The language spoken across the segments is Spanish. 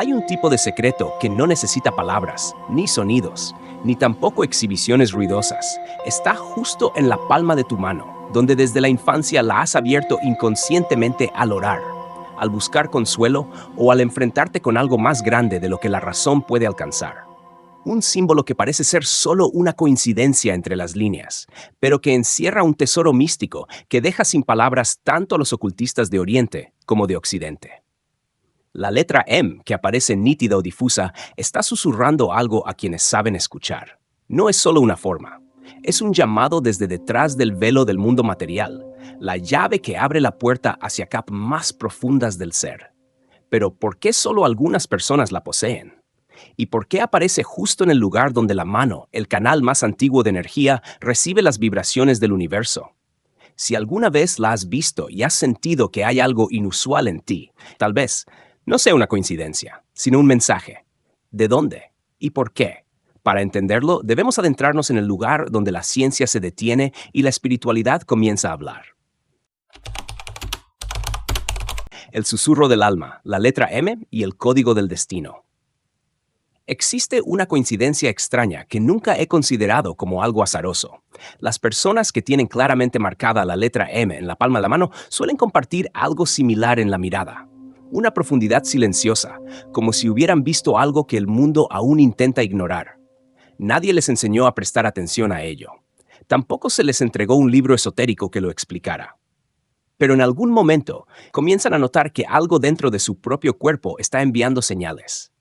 Hay un tipo de secreto que no necesita palabras, ni sonidos, ni tampoco exhibiciones ruidosas. Está justo en la palma de tu mano, donde desde la infancia la has abierto inconscientemente al orar, al buscar consuelo o al enfrentarte con algo más grande de lo que la razón puede alcanzar. Un símbolo que parece ser solo una coincidencia entre las líneas, pero que encierra un tesoro místico que deja sin palabras tanto a los ocultistas de Oriente como de Occidente. La letra M, que aparece nítida o difusa, está susurrando algo a quienes saben escuchar. No es solo una forma, es un llamado desde detrás del velo del mundo material, la llave que abre la puerta hacia capas más profundas del ser. Pero ¿por qué solo algunas personas la poseen? ¿Y por qué aparece justo en el lugar donde la mano, el canal más antiguo de energía, recibe las vibraciones del universo? Si alguna vez la has visto y has sentido que hay algo inusual en ti, tal vez no sea una coincidencia, sino un mensaje. ¿De dónde? ¿Y por qué? Para entenderlo, debemos adentrarnos en el lugar donde la ciencia se detiene y la espiritualidad comienza a hablar. El susurro del alma, la letra M y el código del destino. Existe una coincidencia extraña que nunca he considerado como algo azaroso. Las personas que tienen claramente marcada la letra M en la palma de la mano suelen compartir algo similar en la mirada. Una profundidad silenciosa, como si hubieran visto algo que el mundo aún intenta ignorar. Nadie les enseñó a prestar atención a ello. Tampoco se les entregó un libro esotérico que lo explicara. Pero en algún momento comienzan a notar que algo dentro de su propio cuerpo está enviando señales.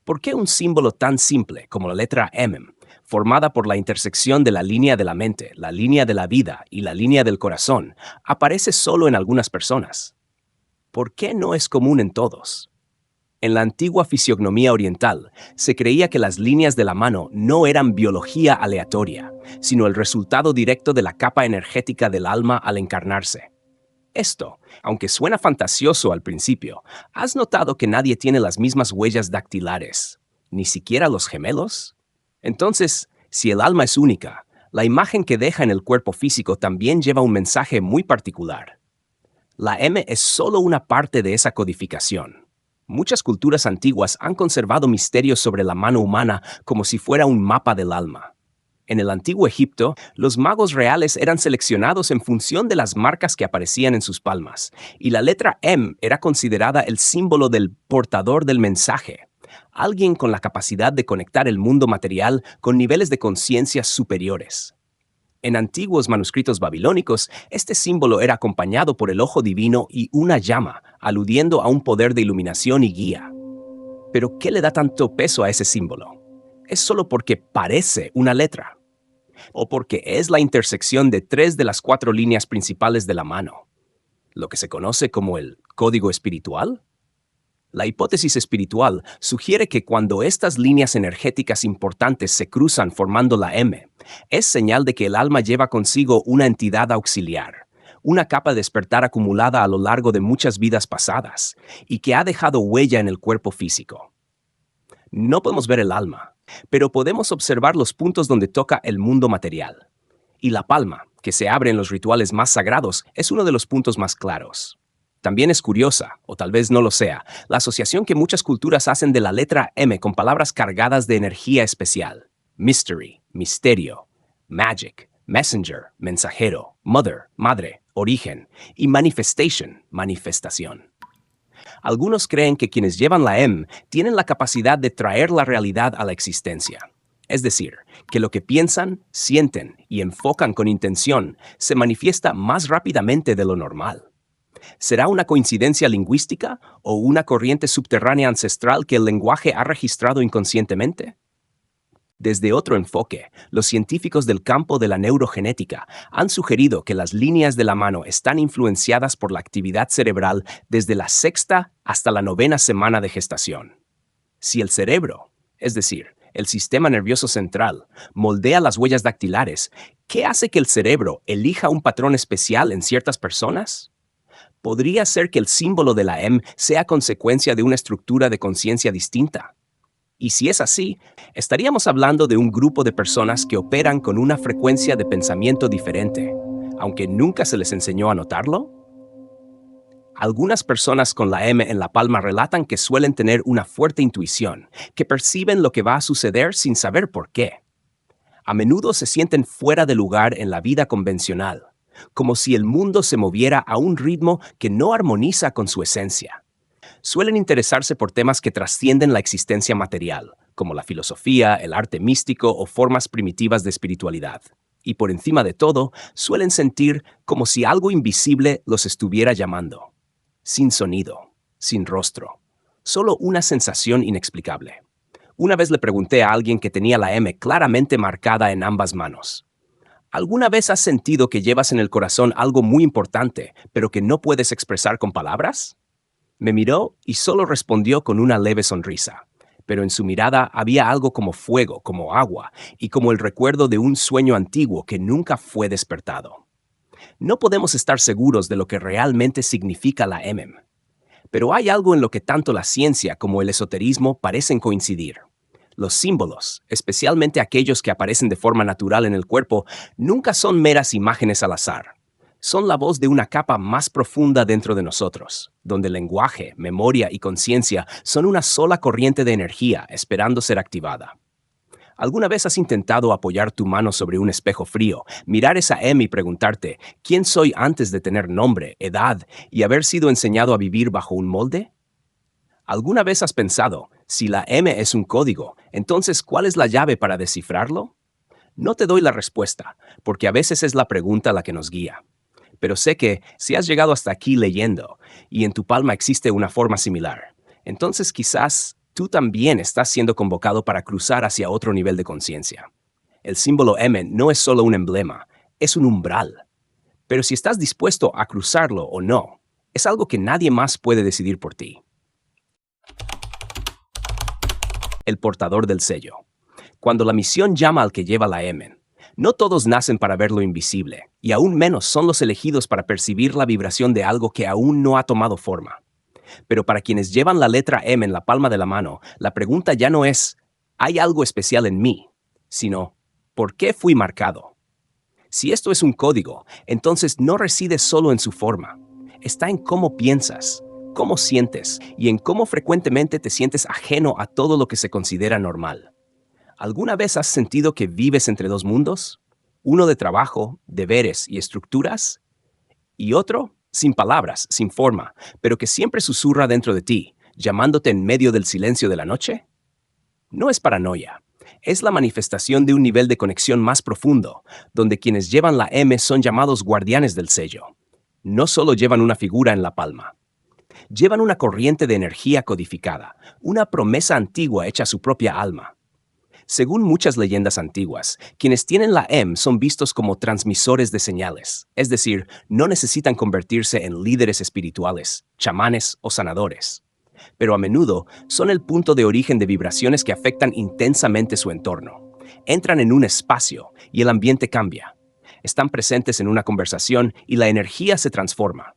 ¿Por qué un símbolo tan simple como la letra M, formada por la intersección de la línea de la mente, la línea de la vida y la línea del corazón, aparece solo en algunas personas? ¿Por qué no es común en todos? En la antigua fisiognomía oriental, se creía que las líneas de la mano no eran biología aleatoria, sino el resultado directo de la capa energética del alma al encarnarse. Esto, aunque suena fantasioso al principio, ¿has notado que nadie tiene las mismas huellas dactilares? ¿Ni siquiera los gemelos? Entonces, si el alma es única, la imagen que deja en el cuerpo físico también lleva un mensaje muy particular. La M es solo una parte de esa codificación. Muchas culturas antiguas han conservado misterios sobre la mano humana como si fuera un mapa del alma. En el antiguo Egipto, los magos reales eran seleccionados en función de las marcas que aparecían en sus palmas, y la letra M era considerada el símbolo del portador del mensaje, alguien con la capacidad de conectar el mundo material con niveles de conciencia superiores. En antiguos manuscritos babilónicos, este símbolo era acompañado por el ojo divino y una llama, aludiendo a un poder de iluminación y guía. Pero ¿qué le da tanto peso a ese símbolo? ¿Es solo porque parece una letra? ¿O porque es la intersección de 3 de las 4 líneas principales de la mano? ¿Lo que se conoce como el código espiritual? La hipótesis espiritual sugiere que cuando estas líneas energéticas importantes se cruzan formando la M, es señal de que el alma lleva consigo una entidad auxiliar, una capa de despertar acumulada a lo largo de muchas vidas pasadas y que ha dejado huella en el cuerpo físico. No podemos ver el alma, pero podemos observar los puntos donde toca el mundo material. Y la palma, que se abre en los rituales más sagrados, es uno de los puntos más claros. También es curiosa, o tal vez no lo sea, la asociación que muchas culturas hacen de la letra M con palabras cargadas de energía especial. Mystery, misterio, magic, messenger, mensajero, mother, madre, origen, y manifestation, manifestación. Algunos creen que quienes llevan la M tienen la capacidad de traer la realidad a la existencia. Es decir, que lo que piensan, sienten y enfocan con intención se manifiesta más rápidamente de lo normal. ¿Será una coincidencia lingüística o una corriente subterránea ancestral que el lenguaje ha registrado inconscientemente? Desde otro enfoque, los científicos del campo de la neurogenética han sugerido que las líneas de la mano están influenciadas por la actividad cerebral desde la 6ª hasta la 9ª semana de gestación. Si el cerebro, es decir, el sistema nervioso central, moldea las huellas dactilares, ¿qué hace que el cerebro elija un patrón especial en ciertas personas? ¿Podría ser que el símbolo de la M sea consecuencia de una estructura de conciencia distinta? Y si es así, estaríamos hablando de un grupo de personas que operan con una frecuencia de pensamiento diferente, aunque nunca se les enseñó a notarlo. Algunas personas con la M en la palma relatan que suelen tener una fuerte intuición, que perciben lo que va a suceder sin saber por qué. A menudo se sienten fuera de lugar en la vida convencional, como si el mundo se moviera a un ritmo que no armoniza con su esencia. Suelen interesarse por temas que trascienden la existencia material, como la filosofía, el arte místico o formas primitivas de espiritualidad. Y por encima de todo, suelen sentir como si algo invisible los estuviera llamando. Sin sonido, sin rostro, solo una sensación inexplicable. Una vez le pregunté a alguien que tenía la M claramente marcada en ambas manos: ¿alguna vez has sentido que llevas en el corazón algo muy importante, pero que no puedes expresar con palabras? Me miró y solo respondió con una leve sonrisa, pero en su mirada había algo como fuego, como agua, y como el recuerdo de un sueño antiguo que nunca fue despertado. No podemos estar seguros de lo que realmente significa la M, pero hay algo en lo que tanto la ciencia como el esoterismo parecen coincidir. Los símbolos, especialmente aquellos que aparecen de forma natural en el cuerpo, nunca son meras imágenes al azar. Son la voz de una capa más profunda dentro de nosotros, donde lenguaje, memoria y conciencia son una sola corriente de energía esperando ser activada. ¿Alguna vez has intentado apoyar tu mano sobre un espejo frío, mirar esa M y preguntarte: ¿quién soy antes de tener nombre, edad y haber sido enseñado a vivir bajo un molde? ¿Alguna vez has pensado: si la M es un código, entonces ¿cuál es la llave para descifrarlo? No te doy la respuesta, porque a veces es la pregunta la que nos guía. Pero sé que si has llegado hasta aquí leyendo y en tu palma existe una forma similar, entonces quizás tú también estás siendo convocado para cruzar hacia otro nivel de conciencia. El símbolo M no es solo un emblema, es un umbral. Pero si estás dispuesto a cruzarlo o no, es algo que nadie más puede decidir por ti. El portador del sello. Cuando la misión llama al que lleva la M, no todos nacen para ver lo invisible, y aún menos son los elegidos para percibir la vibración de algo que aún no ha tomado forma. Pero para quienes llevan la letra M en la palma de la mano, la pregunta ya no es: ¿hay algo especial en mí?, sino: ¿por qué fui marcado? Si esto es un código, entonces no reside solo en su forma. Está en cómo piensas, cómo sientes y en cómo frecuentemente te sientes ajeno a todo lo que se considera normal. ¿Alguna vez has sentido que vives entre dos mundos? Uno de trabajo, deberes y estructuras, y otro sin palabras, sin forma, pero que siempre susurra dentro de ti, llamándote en medio del silencio de la noche. No es paranoia, es la manifestación de un nivel de conexión más profundo, donde quienes llevan la M son llamados guardianes del sello. No solo llevan una figura en la palma, llevan una corriente de energía codificada, una promesa antigua hecha a su propia alma. Según muchas leyendas antiguas, quienes tienen la M son vistos como transmisores de señales, es decir, no necesitan convertirse en líderes espirituales, chamanes o sanadores. Pero a menudo son el punto de origen de vibraciones que afectan intensamente su entorno. Entran en un espacio y el ambiente cambia. Están presentes en una conversación y la energía se transforma.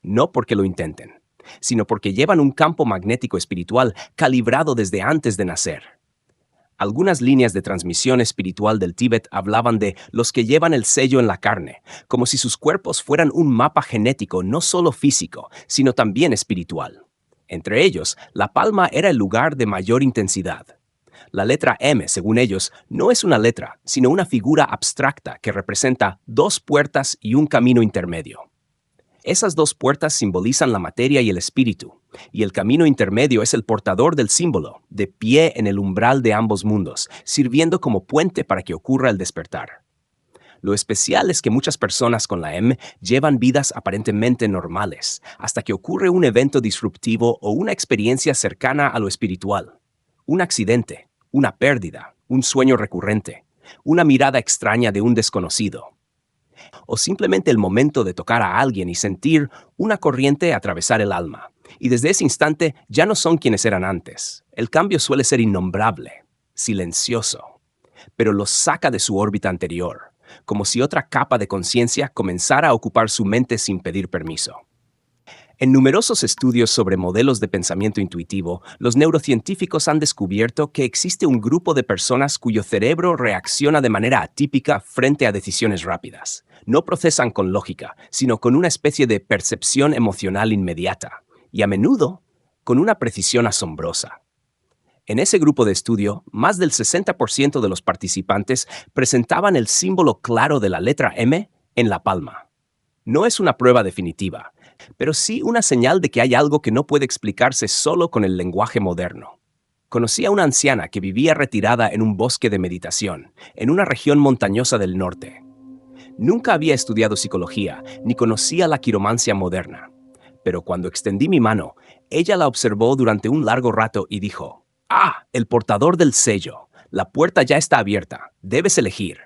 No porque lo intenten, sino porque llevan un campo magnético espiritual calibrado desde antes de nacer. Algunas líneas de transmisión espiritual del Tíbet hablaban de los que llevan el sello en la carne, como si sus cuerpos fueran un mapa genético no solo físico, sino también espiritual. Entre ellos, la palma era el lugar de mayor intensidad. La letra M, según ellos, no es una letra, sino una figura abstracta que representa dos puertas y un camino intermedio. Esas dos puertas simbolizan la materia y el espíritu, y el camino intermedio es el portador del símbolo, de pie en el umbral de ambos mundos, sirviendo como puente para que ocurra el despertar. Lo especial es que muchas personas con la M llevan vidas aparentemente normales, hasta que ocurre un evento disruptivo o una experiencia cercana a lo espiritual. Un accidente, una pérdida, un sueño recurrente, una mirada extraña de un desconocido, o simplemente el momento de tocar a alguien y sentir una corriente atravesar el alma. Y desde ese instante ya no son quienes eran antes. El cambio suele ser innombrable, silencioso, pero los saca de su órbita anterior, como si otra capa de conciencia comenzara a ocupar su mente sin pedir permiso. En numerosos estudios sobre modelos de pensamiento intuitivo, los neurocientíficos han descubierto que existe un grupo de personas cuyo cerebro reacciona de manera atípica frente a decisiones rápidas. No procesan con lógica, sino con una especie de percepción emocional inmediata, y a menudo con una precisión asombrosa. En ese grupo de estudio, más del 60% de los participantes presentaban el símbolo claro de la letra M en la palma. No es una prueba definitiva, pero sí una señal de que hay algo que no puede explicarse solo con el lenguaje moderno. Conocí a una anciana que vivía retirada en un bosque de meditación, en una región montañosa del norte. Nunca había estudiado psicología, ni conocía la quiromancia moderna. Pero cuando extendí mi mano, ella la observó durante un largo rato y dijo: «Ah, el portador del sello. La puerta ya está abierta. Debes elegir».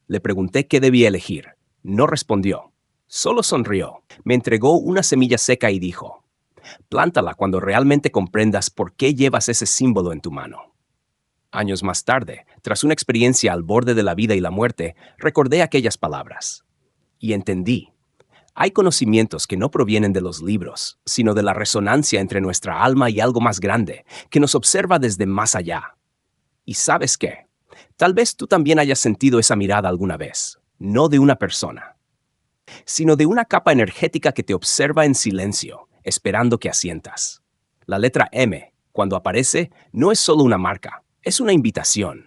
Le pregunté qué debía elegir. No respondió. Solo sonrió. Me entregó una semilla seca y dijo: «Plántala cuando realmente comprendas por qué llevas ese símbolo en tu mano». Años más tarde, tras una experiencia al borde de la vida y la muerte, recordé aquellas palabras. Y entendí. Hay conocimientos que no provienen de los libros, sino de la resonancia entre nuestra alma y algo más grande, que nos observa desde más allá. ¿Y sabes qué? Tal vez tú también hayas sentido esa mirada alguna vez, no de una persona, sino de una capa energética que te observa en silencio, esperando que asientas. La letra M, cuando aparece, no es solo una marca, es una invitación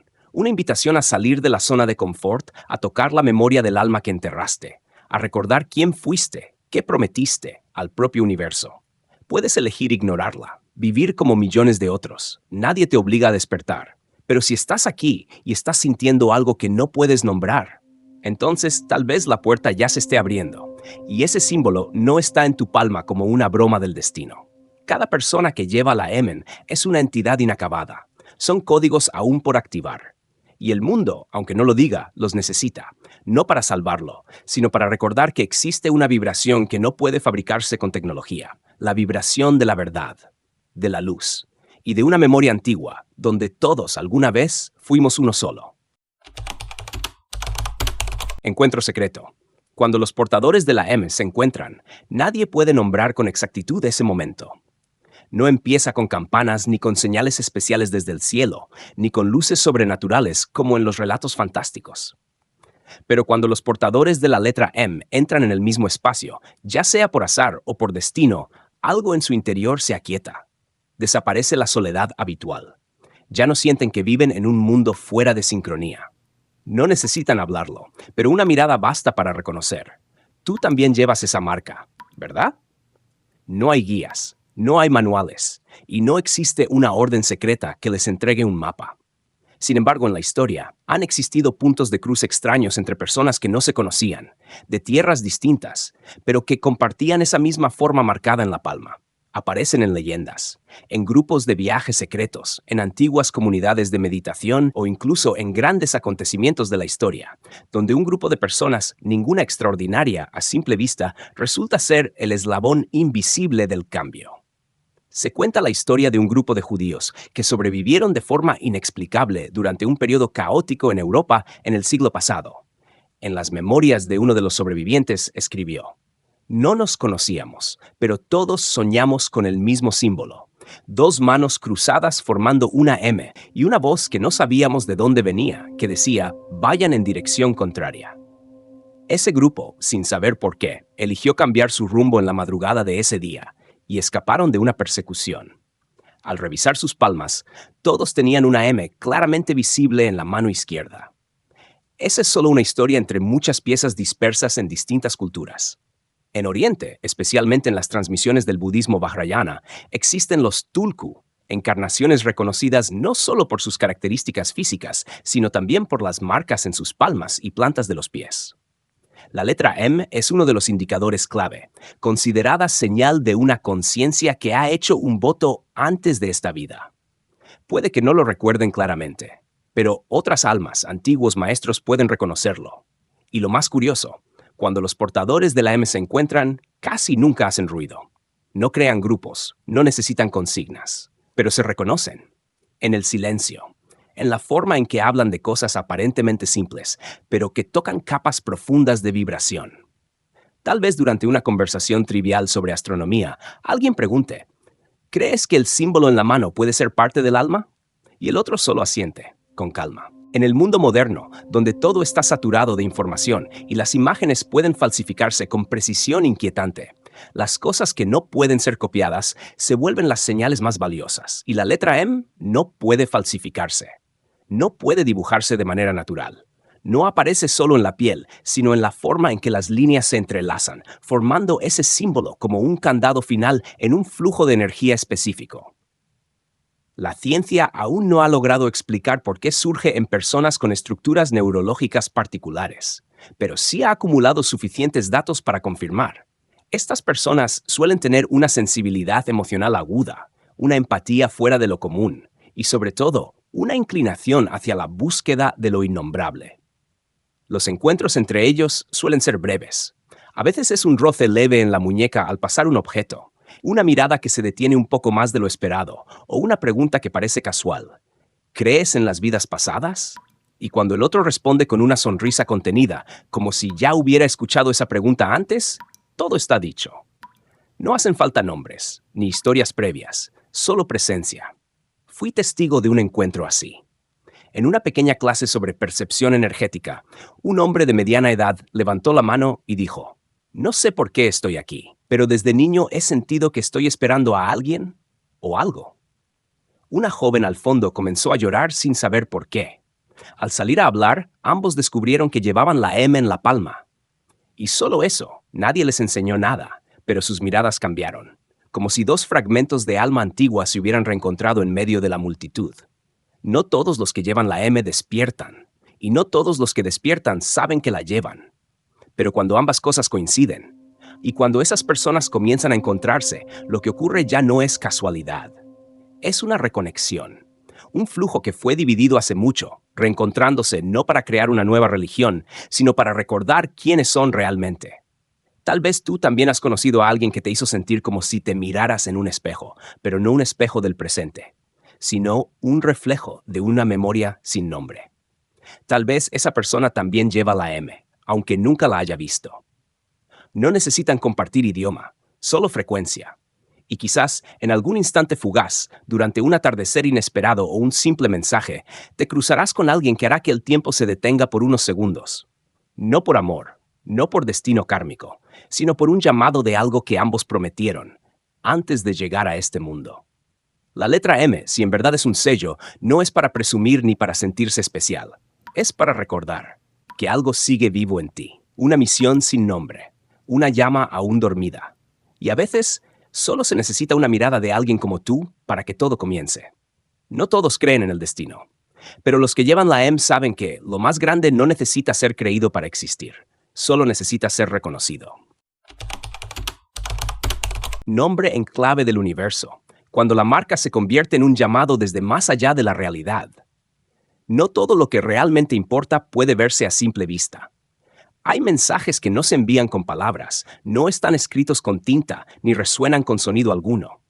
a salir de la zona de confort, a tocar la memoria del alma que enterraste, a recordar quién fuiste, qué prometiste al propio universo. Puedes elegir ignorarla, vivir como millones de otros. Nadie te obliga a despertar. Pero si estás aquí y estás sintiendo algo que no puedes nombrar, entonces tal vez la puerta ya se esté abriendo, y ese símbolo no está en tu palma como una broma del destino. Cada persona que lleva la M es una entidad inacabada. Son códigos aún por activar. Y el mundo, aunque no lo diga, los necesita, no para salvarlo, sino para recordar que existe una vibración que no puede fabricarse con tecnología, la vibración de la verdad, de la luz, y de una memoria antigua, donde todos alguna vez fuimos uno solo. Encuentro secreto. Cuando los portadores de la M se encuentran, nadie puede nombrar con exactitud ese momento. No empieza con campanas ni con señales especiales desde el cielo, ni con luces sobrenaturales como en los relatos fantásticos. Pero cuando los portadores de la letra M entran en el mismo espacio, ya sea por azar o por destino, algo en su interior se aquieta. Desaparece la soledad habitual. Ya no sienten que viven en un mundo fuera de sincronía. No necesitan hablarlo, pero una mirada basta para reconocer. Tú también llevas esa marca, ¿verdad? No hay guías. No hay manuales, y no existe una orden secreta que les entregue un mapa. Sin embargo, en la historia, han existido puntos de cruz extraños entre personas que no se conocían, de tierras distintas, pero que compartían esa misma forma marcada en la palma. Aparecen en leyendas, en grupos de viajes secretos, en antiguas comunidades de meditación o incluso en grandes acontecimientos de la historia, donde un grupo de personas, ninguna extraordinaria a simple vista, resulta ser el eslabón invisible del cambio. Se cuenta la historia de un grupo de judíos que sobrevivieron de forma inexplicable durante un periodo caótico en Europa en el siglo pasado. En las memorias de uno de los sobrevivientes escribió: «No nos conocíamos, pero todos soñamos con el mismo símbolo. 2 manos cruzadas formando una M y una voz que no sabíamos de dónde venía, que decía: vayan en dirección contraria». Ese grupo, sin saber por qué, eligió cambiar su rumbo en la madrugada de ese día y escaparon de una persecución. Al revisar sus palmas, todos tenían una M claramente visible en la mano izquierda. Esa es solo una historia entre muchas piezas dispersas en distintas culturas. En Oriente, especialmente en las transmisiones del budismo vajrayana, existen los tulku, encarnaciones reconocidas no solo por sus características físicas, sino también por las marcas en sus palmas y plantas de los pies. La letra M es uno de los indicadores clave, considerada señal de una conciencia que ha hecho un voto antes de esta vida. Puede que no lo recuerden claramente, pero otras almas, antiguos maestros pueden reconocerlo. Y lo más curioso, cuando los portadores de la M se encuentran, casi nunca hacen ruido. No crean grupos, no necesitan consignas, pero se reconocen. En el silencio, en la forma en que hablan de cosas aparentemente simples, pero que tocan capas profundas de vibración. Tal vez durante una conversación trivial sobre astronomía, alguien pregunte, ¿crees que el símbolo en la mano puede ser parte del alma? Y el otro solo asiente, con calma. En el mundo moderno, donde todo está saturado de información y las imágenes pueden falsificarse con precisión inquietante, las cosas que no pueden ser copiadas se vuelven las señales más valiosas, y la letra M no puede falsificarse. No puede dibujarse de manera natural. No aparece solo en la piel, sino en la forma en que las líneas se entrelazan, formando ese símbolo como un candado final en un flujo de energía específico. La ciencia aún no ha logrado explicar por qué surge en personas con estructuras neurológicas particulares, pero sí ha acumulado suficientes datos para confirmar. Estas personas suelen tener una sensibilidad emocional aguda, una empatía fuera de lo común y, sobre todo, una inclinación hacia la búsqueda de lo innombrable. Los encuentros entre ellos suelen ser breves. A veces es un roce leve en la muñeca al pasar un objeto, una mirada que se detiene un poco más de lo esperado, o una pregunta que parece casual. ¿Crees en las vidas pasadas? Y cuando el otro responde con una sonrisa contenida, como si ya hubiera escuchado esa pregunta antes, todo está dicho. No hacen falta nombres, ni historias previas, solo presencia. Fui testigo de un encuentro así. En una pequeña clase sobre percepción energética, un hombre de mediana edad levantó la mano y dijo, no sé por qué estoy aquí, pero desde niño he sentido que estoy esperando a alguien o algo. Una joven al fondo comenzó a llorar sin saber por qué. Al salir a hablar, ambos descubrieron que llevaban la M en la palma. Y solo eso, nadie les enseñó nada, pero sus miradas cambiaron, como si dos fragmentos de alma antigua se hubieran reencontrado en medio de la multitud. No todos los que llevan la M despiertan, y no todos los que despiertan saben que la llevan. Pero cuando ambas cosas coinciden, y cuando esas personas comienzan a encontrarse, lo que ocurre ya no es casualidad. Es una reconexión, un flujo que fue dividido hace mucho, reencontrándose no para crear una nueva religión, sino para recordar quiénes son realmente. Tal vez tú también has conocido a alguien que te hizo sentir como si te miraras en un espejo, pero no un espejo del presente, sino un reflejo de una memoria sin nombre. Tal vez esa persona también lleva la M, aunque nunca la haya visto. No necesitan compartir idioma, solo frecuencia. Y quizás, en algún instante fugaz, durante un atardecer inesperado o un simple mensaje, te cruzarás con alguien que hará que el tiempo se detenga por unos segundos. No por amor, no por destino kármico, sino por un llamado de algo que ambos prometieron, antes de llegar a este mundo. La letra M, si en verdad es un sello, no es para presumir ni para sentirse especial. Es para recordar que algo sigue vivo en ti, una misión sin nombre, una llama aún dormida. Y a veces, solo se necesita una mirada de alguien como tú para que todo comience. No todos creen en el destino, pero los que llevan la M saben que lo más grande no necesita ser creído para existir, solo necesita ser reconocido. Nombre en clave del universo, cuando la marca se convierte en un llamado desde más allá de la realidad. No todo lo que realmente importa puede verse a simple vista. Hay mensajes que no se envían con palabras, no están escritos con tinta, ni resuenan con sonido alguno.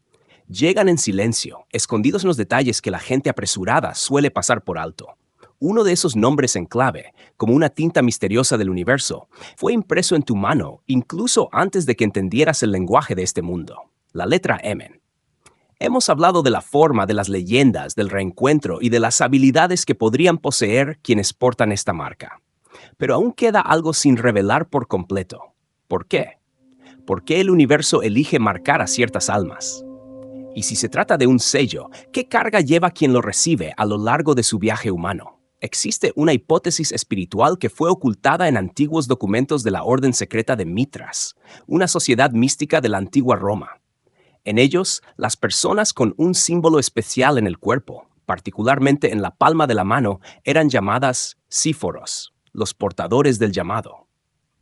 Llegan en silencio, escondidos en los detalles que la gente apresurada suele pasar por alto. Uno de esos nombres en clave, como una tinta misteriosa del universo, fue impreso en tu mano incluso antes de que entendieras el lenguaje de este mundo, la letra M. Hemos hablado de la forma, de las leyendas, del reencuentro y de las habilidades que podrían poseer quienes portan esta marca. Pero aún queda algo sin revelar por completo. ¿Por qué? ¿Por qué el universo elige marcar a ciertas almas? Y si se trata de un sello, ¿qué carga lleva quien lo recibe a lo largo de su viaje humano? Existe una hipótesis espiritual que fue ocultada en antiguos documentos de la Orden Secreta de Mitras, una sociedad mística de la antigua Roma. En ellos, las personas con un símbolo especial en el cuerpo, particularmente en la palma de la mano, eran llamadas síforos, los portadores del llamado.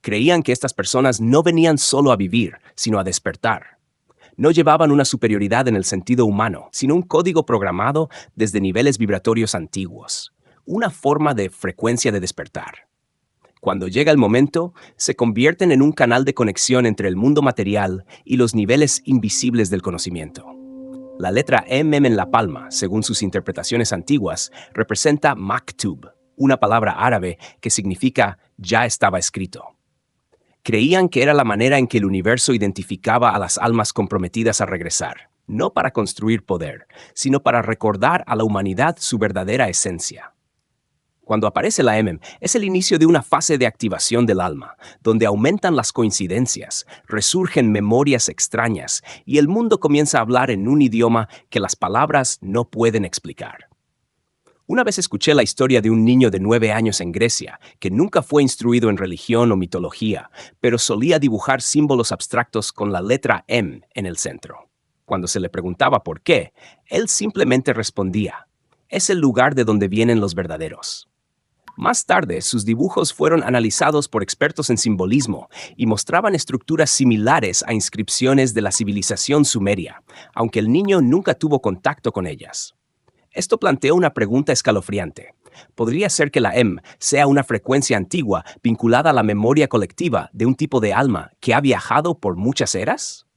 Creían que estas personas no venían solo a vivir, sino a despertar. No llevaban una superioridad en el sentido humano, sino un código programado desde niveles vibratorios antiguos, una forma de frecuencia de despertar. Cuando llega el momento, se convierten en un canal de conexión entre el mundo material y los niveles invisibles del conocimiento. La letra M en la palma, según sus interpretaciones antiguas, representa Maktub, una palabra árabe que significa ya estaba escrito. Creían que era la manera en que el universo identificaba a las almas comprometidas a regresar, no para construir poder, sino para recordar a la humanidad su verdadera esencia. Cuando aparece la M, es el inicio de una fase de activación del alma, donde aumentan las coincidencias, resurgen memorias extrañas y el mundo comienza a hablar en un idioma que las palabras no pueden explicar. Una vez escuché la historia de un niño de 9 años en Grecia, que nunca fue instruido en religión o mitología, pero solía dibujar símbolos abstractos con la letra M en el centro. Cuando se le preguntaba por qué, él simplemente respondía: es el lugar de donde vienen los verdaderos. Más tarde, sus dibujos fueron analizados por expertos en simbolismo y mostraban estructuras similares a inscripciones de la civilización sumeria, aunque el niño nunca tuvo contacto con ellas. Esto planteó una pregunta escalofriante. ¿Podría ser que la M sea una frecuencia antigua vinculada a la memoria colectiva de un tipo de alma que ha viajado por muchas eras?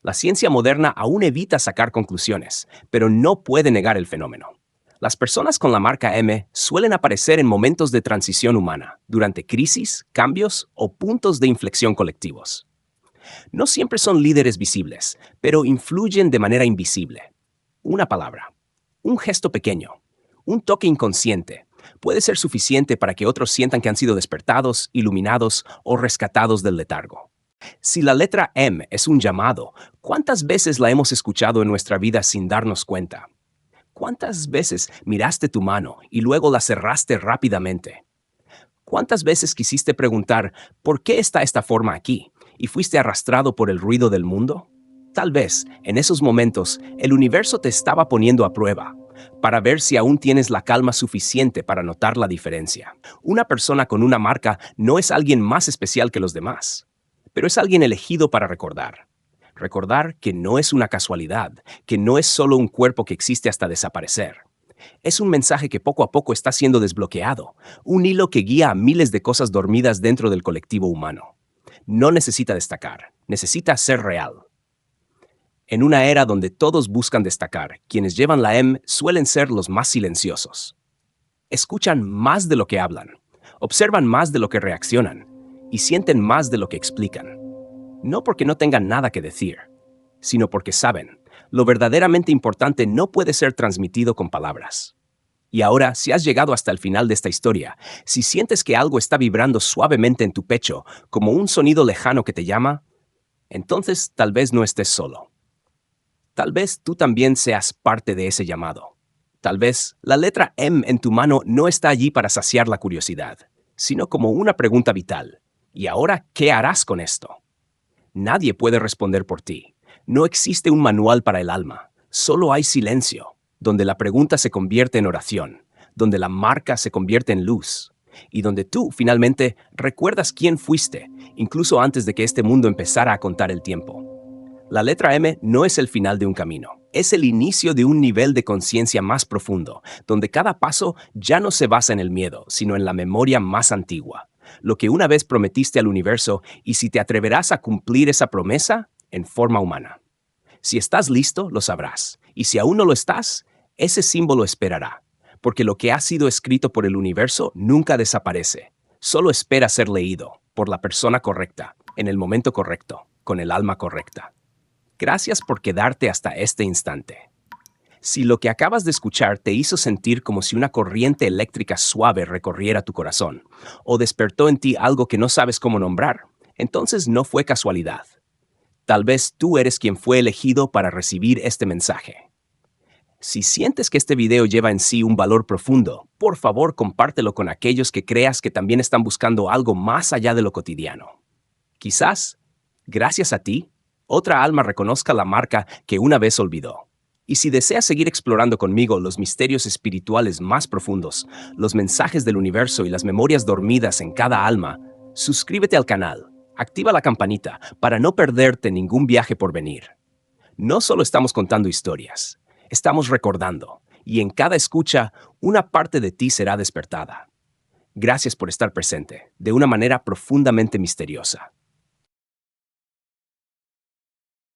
La ciencia moderna aún evita sacar conclusiones, pero no puede negar el fenómeno. Las personas con la marca M suelen aparecer en momentos de transición humana, durante crisis, cambios o puntos de inflexión colectivos. No siempre son líderes visibles, pero influyen de manera invisible. Una palabra, un gesto pequeño, un toque inconsciente, puede ser suficiente para que otros sientan que han sido despertados, iluminados o rescatados del letargo. Si la letra M es un llamado, ¿cuántas veces la hemos escuchado en nuestra vida sin darnos cuenta? ¿Cuántas veces miraste tu mano y luego la cerraste rápidamente? ¿Cuántas veces quisiste preguntar ¿por qué está esta forma aquí? ¿Y fuiste arrastrado por el ruido del mundo? Tal vez, en esos momentos, el universo te estaba poniendo a prueba, para ver si aún tienes la calma suficiente para notar la diferencia. Una persona con una marca no es alguien más especial que los demás, pero es alguien elegido para recordar. Recordar que no es una casualidad, que no es solo un cuerpo que existe hasta desaparecer. Es un mensaje que poco a poco está siendo desbloqueado, un hilo que guía a miles de cosas dormidas dentro del colectivo humano. No necesita destacar, necesita ser real. En una era donde todos buscan destacar, quienes llevan la M suelen ser los más silenciosos. Escuchan más de lo que hablan, observan más de lo que reaccionan y sienten más de lo que explican. No porque no tengan nada que decir, sino porque saben, lo verdaderamente importante no puede ser transmitido con palabras. Y ahora, si has llegado hasta el final de esta historia, si sientes que algo está vibrando suavemente en tu pecho, como un sonido lejano que te llama, entonces tal vez no estés solo. Tal vez tú también seas parte de ese llamado. Tal vez la letra M en tu mano no está allí para saciar la curiosidad, sino como una pregunta vital. ¿Y ahora qué harás con esto? Nadie puede responder por ti. No existe un manual para el alma. Solo hay silencio, donde la pregunta se convierte en oración, donde la marca se convierte en luz, y donde tú, finalmente, recuerdas quién fuiste, incluso antes de que este mundo empezara a contar el tiempo. La letra M no es el final de un camino. Es el inicio de un nivel de conciencia más profundo, donde cada paso ya no se basa en el miedo, sino en la memoria más antigua. Lo que una vez prometiste al universo y si te atreverás a cumplir esa promesa en forma humana. Si estás listo, lo sabrás. Y si aún no lo estás, ese símbolo esperará. Porque lo que ha sido escrito por el universo nunca desaparece. Solo espera ser leído por la persona correcta, en el momento correcto, con el alma correcta. Gracias por quedarte hasta este instante. Si lo que acabas de escuchar te hizo sentir como si una corriente eléctrica suave recorriera tu corazón, o despertó en ti algo que no sabes cómo nombrar, entonces no fue casualidad. Tal vez tú eres quien fue elegido para recibir este mensaje. Si sientes que este video lleva en sí un valor profundo, por favor compártelo con aquellos que creas que también están buscando algo más allá de lo cotidiano. Quizás, gracias a ti, otra alma reconozca la marca que una vez olvidó. Y si deseas seguir explorando conmigo los misterios espirituales más profundos, los mensajes del universo y las memorias dormidas en cada alma, suscríbete al canal, activa la campanita para no perderte ningún viaje por venir. No solo estamos contando historias, estamos recordando, y en cada escucha, una parte de ti será despertada. Gracias por estar presente, de una manera profundamente misteriosa.